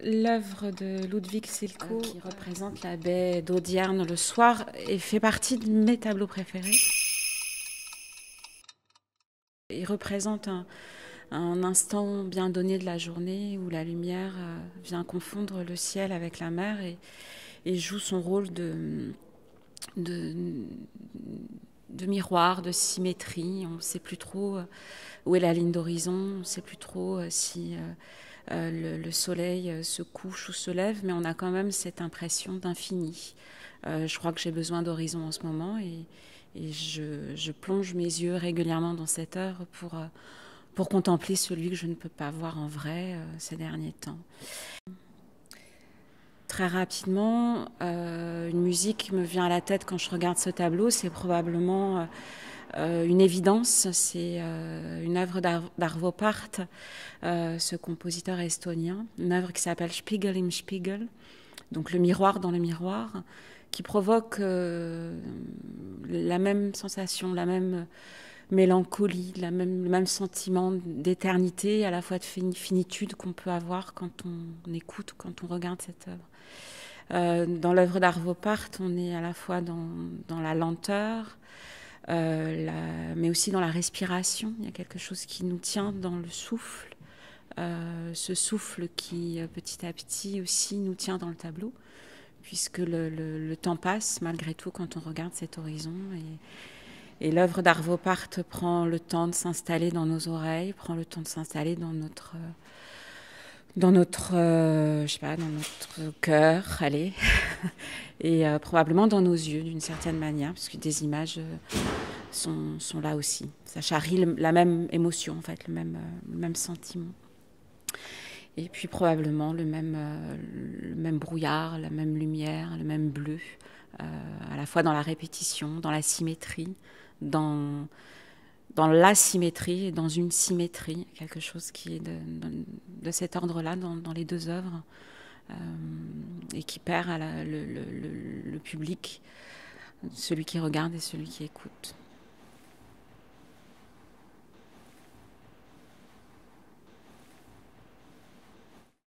L'œuvre de Ludwig Silko, qui représente la baie d'Audierne le soir, et fait partie de mes tableaux préférés. Il représente un instant bien donné de la journée où la lumière vient confondre le ciel avec la mer et joue son rôle de, de miroir, de symétrie. On ne sait plus trop où est la ligne d'horizon, on ne sait plus trop si le soleil se couche ou se lève, mais on a quand même cette impression d'infini. Je crois que j'ai besoin d'horizon en ce moment et je plonge mes yeux régulièrement dans cette œuvre pour contempler celui que je ne peux pas voir en vrai ces derniers temps. Très rapidement, une musique me vient à la tête quand je regarde ce tableau, c'est probablement une évidence, c'est une œuvre d'Arvo Pärt, ce compositeur estonien, une œuvre qui s'appelle Spiegel im Spiegel, donc le miroir dans le miroir, qui provoque la même sensation, la même mélancolie, le même sentiment d'éternité, à la fois de finitude qu'on peut avoir quand on écoute, quand on regarde cette œuvre. Dans l'œuvre d'Arvo Pärt, on est à la fois dans la lenteur, mais aussi dans la respiration. Il y a quelque chose qui nous tient dans le souffle, ce souffle qui petit à petit aussi nous tient dans le tableau, puisque le temps passe malgré tout quand on regarde cet horizon. Et l'œuvre d'Arvo Pärt prend le temps de s'installer dans nos oreilles, prend le temps de s'installer dans notre je sais pas, dans notre cœur, allez, et probablement dans nos yeux d'une certaine manière, parce que des images sont là aussi. Ça charrie la même émotion, en fait, le même sentiment. Et puis probablement le même brouillard, la même lumière, le même bleu, à la fois dans la répétition, dans la symétrie, dans l'asymétrie et dans une symétrie, quelque chose qui est de cet ordre-là dans les deux œuvres, et qui perd le public, celui qui regarde et celui qui écoute.